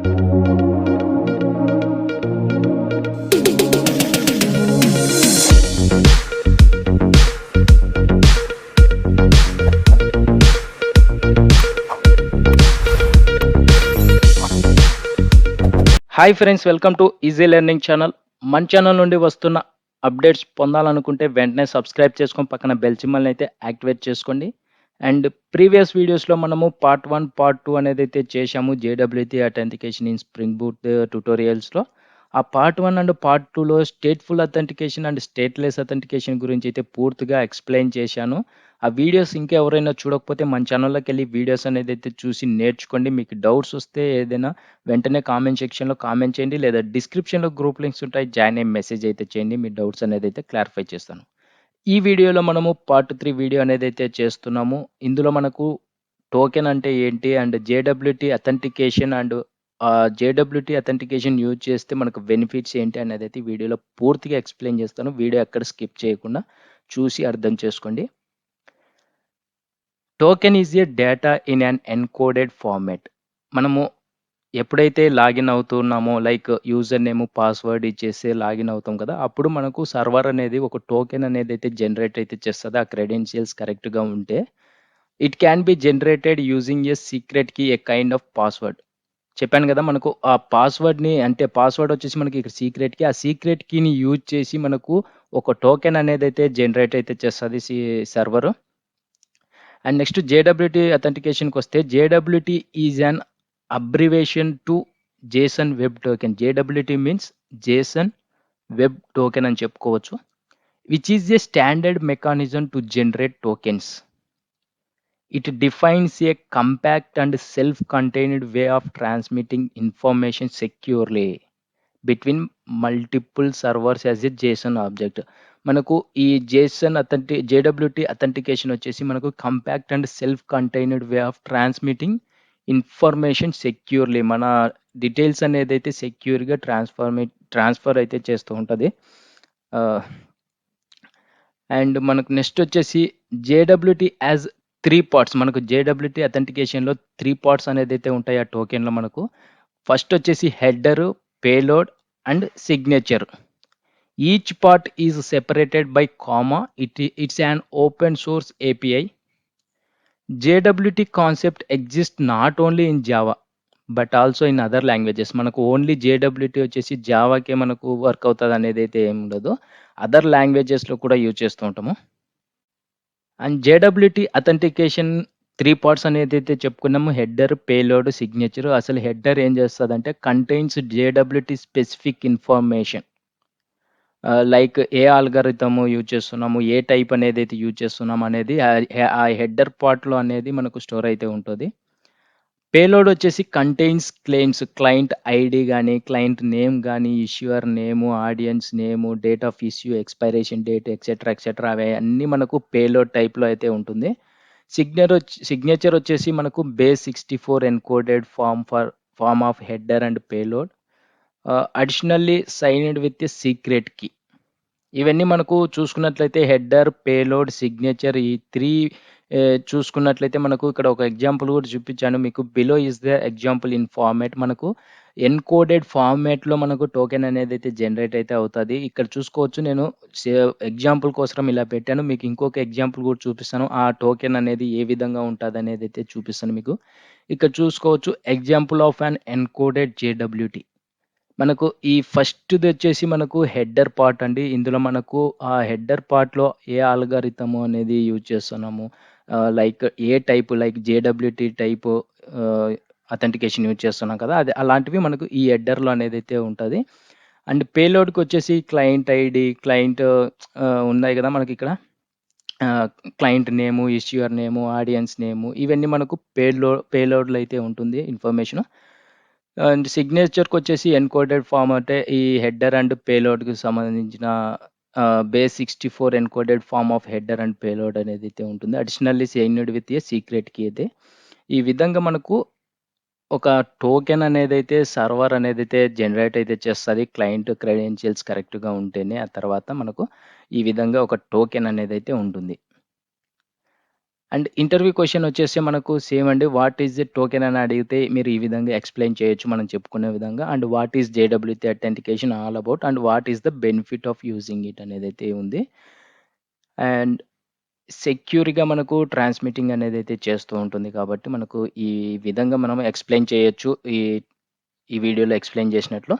Hi friends, welcome to easy learning channel. మన channel నుండి వస్తున్న అప్డేట్స్ పొందాలనుకుంటే వెంటనే సబ్స్క్రైబ్ చేసుకొని పక్కన బెల్ సింబల్ని అయితే యాక్టివేట్ చేసుకోండి. అండ్ ప్రీవియస్ వీడియోస్లో మనము పార్ట్ 1, పార్ట్ 2 అనేది అయితే చేశాము JWT authentication in spring boot ట్యుటోరియల్స్లో. ఆ పార్ట్ 1 అండ్ పార్ట్ 2లో stateful authentication and stateless authentication గురించి అయితే పూర్తిగా ఎక్స్ప్లెయిన్ చేశాను. ఆ వీడియోస్ ఇంకా ఎవరైనా చూడకపోతే మన ఛానల్లోకి వెళ్ళి వీడియోస్ అనేది అయితే చూసి నేర్చుకోండి. మీకు డౌట్స్ వస్తే ఏదైనా వెంటనే కామెంట్ సెక్షన్లో కామెంట్ చేయండి, లేదా డిస్క్రిప్షన్లో గ్రూప్ లింక్స్ ఉంటాయి, జాయిన్ అయ్యి మెసేజ్ అయితే చేయండి. మీ డౌట్స్ అనేది అయితే క్లారిఫై చేస్తాను. ఈ వీడియోలో మనము పార్ట్ 3 వీడియో అనేది అయితే చేస్తున్నాము. ఇందులో మనకు టోకెన్ అంటే ఏంటి and JWT authentication and JWT authentication use చేస్తే మనకు బెనిఫిట్స్ ఏంటి అనేది అయితే వీడియోలో పూర్తిగా ఎక్స్ప్లెయిన్ చేస్తాను. వీడియో ఎక్కడ స్కిప్ చేయకుండా చూసి అర్థం చేసుకోండి. Token is a data in an encoded format. మనము ఎప్పుడైతే లాగిన్ అవుతున్నామో, లైక్ యూజర్ నేమ్ పాస్వర్డ్ ఇచ్చేసి లాగిన్ అవుతాం కదా, అప్పుడు మనకు సర్వర్ అనేది ఒక టోకెన్ అనేది అయితే జనరేట్ అయితే చేస్తుంది. ఆ క్రెడెన్షియల్స్ కరెక్ట్గా ఉంటే it can be generated using a secret key, a kind of password. చెప్పాను కదా, మనకు ఆ పాస్వర్డ్ని అంటే పాస్వర్డ్ వచ్చేసి మనకి ఇక్కడ సీక్రెట్ కీ, ఆ సీక్రెట్ కీని యూజ్ చేసి మనకు ఒక టోకెన్ అనేది అయితే జనరేట్ అయితే చేస్తుంది సర్వర్. అండ్ నెక్స్ట్ జేడబ్ల్యూటీ అథెంటికేషన్కి వస్తే, JWT is an abbreviation to JSON web token. JWT means JSON web token అని చెప్పుకోవచ్చు, which is a standard mechanism to generate tokens. It defines a compact and self-contained way of transmitting information securely between multiple servers as a JSON object. మనకు ఈ JWT authentication వచ్చేసి మనకు compact and self contained way of transmitting information securely. మన details అనేది అయితే సెక్యూర్గా transfer అయితే చేస్తూ ఉంటుంది. అండ్ మనకు నెక్స్ట్ వచ్చేసి జేడబ్ల్యూటీ యాజ్ 3 పార్ట్స్. మనకు జేడబ్ల్యూటీ అథెంటికేషన్లో 3 పార్ట్స్ అనేది అయితే ఉంటాయి ఆ టోకెన్లో. మనకు ఫస్ట్ వచ్చేసి header, payload and signature. Each part is separated by comma. It's an open source API. JWT concept exist not only in Java but also in other languages. మనకు ఓన్లీ జేడబ్ల్యూటీ వచ్చేసి జావాకే మనకు వర్క్ అవుతుంది అనేది అయితే ఏమి ఉండదు, అదర్ లాంగ్వేజెస్లో కూడా యూజ్ చేస్తూ ఉంటాము. అండ్ జేడబ్ల్యూటీ అథెంటికేషన్ 3 పార్ట్స్ అనేది అయితే చెప్పుకున్నాము: హెడర్, పేలోడ్, సిగ్నేచర్. అసలు హెడర్ ఏం చేస్తుందంటే contains JWT specific information, like ఏ ఆల్గారిథమ్ యూజ్ చేస్తున్నాము, ఏ టైప్ అనేది అయితే యూజ్ చేస్తున్నాము అనేది ఆ హెడర్ పార్ట్లో అనేది మనకు స్టోర్ అయితే ఉంటుంది. పేలోడ్ వచ్చేసి కంటైన్స్ క్లెయిమ్స్, క్లయింట్ ఐడి కానీ, క్లయింట్ నేమ్ కానీ, issuer name, audience name, date of issue, expiration date, etcetera అవి అన్నీ మనకు పేలోడ్ టైప్లో అయితే ఉంటుంది. సిగ్నేచర్ వచ్చేసి మనకు base 64 encoded form of header and payload, additionally signed with a secret key. ఇవన్నీ మనకు చూసుకున్నట్లయితే హెడర్, పేలోడ్, సిగ్నేచర్, ఈ 3 చూసుకున్నట్లయితే మనకు ఇక్కడ ఒక ఎగ్జాంపుల్ కూడా చూపించాను మీకు. Below is the example in format. మనకు ఎన్కోడెడ్ ఫార్మాట్లో మనకు టోకెన్ అనేది అయితే జనరేట్ అయితే అవుతుంది. ఇక్కడ చూసుకోవచ్చు, నేను ఎగ్జాంపుల్ కోసం ఇలా పెట్టాను. మీకు ఇంకొక ఎగ్జాంపుల్ కూడా చూపిస్తాను, ఆ టోకెన్ అనేది ఏ విధంగా ఉంటుంది అనేది అయితే చూపిస్తాను మీకు. ఇక్కడ చూసుకోవచ్చు, example of an encoded JWT. మనకు ఈ ఫస్ట్ది వచ్చేసి మనకు హెడర్ పార్ట్ అండి. ఇందులో మనకు ఆ హెడర్ పార్ట్లో ఏ ఆల్గారిథము అనేది యూజ్ చేస్తున్నాము, లైక్ ఏ type, like JWT type authentication use చేస్తున్నాం కదా, అది అలాంటివి మనకు ఈ హెడర్లో అనేది అయితే ఉంటుంది. అండ్ పేలోడ్కి వచ్చేసి క్లయింట్ ఐడి, క్లయింట్ ఉన్నాయి కదా మనకి ఇక్కడ, క్లయింట్ నేము, ఇష్యూయర్ నేము, ఆడియన్స్ నేము, ఇవన్నీ మనకు పేలోడ్లో అయితే ఉంటుంది ఇన్ఫర్మేషన్. అండ్ సిగ్నేచర్కి వచ్చేసి ఎన్కోడెడ్ ఫామ్ అంటే ఈ హెడర్ అండ్ పేలోడ్కి సంబంధించిన base 64 encoded form of header and payload అనేది అయితే ఉంటుంది. Additionally signed with a secret key అయితే. ఈ విధంగా మనకు ఒక టోకెన్ అనేది అయితే సర్వర్ అనేది అయితే జనరేట్ అయితే చేస్తుంది, క్లయింట్ క్రెడెన్షియల్స్ కరెక్ట్గా ఉంటేనే. ఆ తర్వాత మనకు ఈ విధంగా ఒక టోకెన్ అనేది అయితే ఉంటుంది. అండ్ ఇంటర్వ్యూ క్వెషన్ వచ్చేసి మనకు సేమ్ అండి. వాట్ ఈస్ ఎ టోకెన్ అని అడిగితే మీరు ఈ విధంగా ఎక్స్‌ప్లెయిన్ చేయొచ్చు మనం చెప్పుకునే విధంగా. And what is JWT authentication all about and what is the benefit of using it అనేదైతే ఉంది. అండ్ సెక్యూర్‌గా మనకు ట్రాన్స్‌మిటింగ్ అనేదైతే చేస్తూ ఉంటుంది కాబట్టి మనకు ఈ విధంగా మనం ఎక్స్‌ప్లెయిన్ చేయొచ్చు. ఈ ఈ వీడియోలో ఎక్స్‌ప్లెయిన్ చేసినట్లు.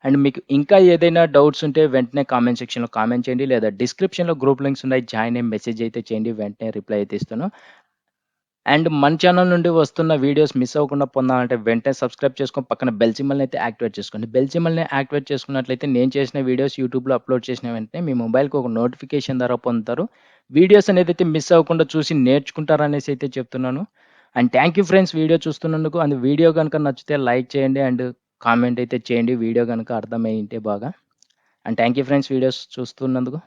అండ్ మీకు ఇంకా ఏదైనా డౌట్స్ ఉంటే వెంటనే కామెంట్ సెక్షన్‌లో కామెంట్ చేయండి. లేదా డిస్క్రిప్షన్‌లో గ్రూప్ లింక్స్ ఉన్నాయి. జాయిన్ అయ్యి మెసేజ్ అయితే చేయండి. వెంటనే రిప్లై అయితే ఇస్తాను. అండ్ మన ఛానల్ నుండి వస్తున్న వీడియోస్ మిస్ అవ్వకుండా పొందాలంటే వెంటనే సబ్స్క్రైబ్ చేసుకొని పక్కన బెల్ సింబల్‌ని అయితే యాక్టివేట్ చేసుకోండి. బెల్ సింబల్‌ని యాక్టివేట్ చేసుకున్నట్లయితే నేను చేసిన వీడియోస్ యూట్యూబ్‌లో అప్‌లోడ్ చేసిన వెంటనే మీ మొబైల్‌కి ఒక నోటిఫికేషన్ ద్వారా పొందుతారు. వీడియోస్ అనేదైతే మిస్ అవ్వకుండా చూసి నేర్చుకుంటారనేసి అయితే చెప్తున్నాను. And thank you friends video చూస్తున్నందుకు. అండ్ వీడియో గనుక నచ్చితే లైక్ చేయండి అండ్ కామెంట్ అయితే చేయండి. వీడియో గనుక అర్థమయ్యుంటే బాగా. And thank you friends videos చూస్తున్నందుకు.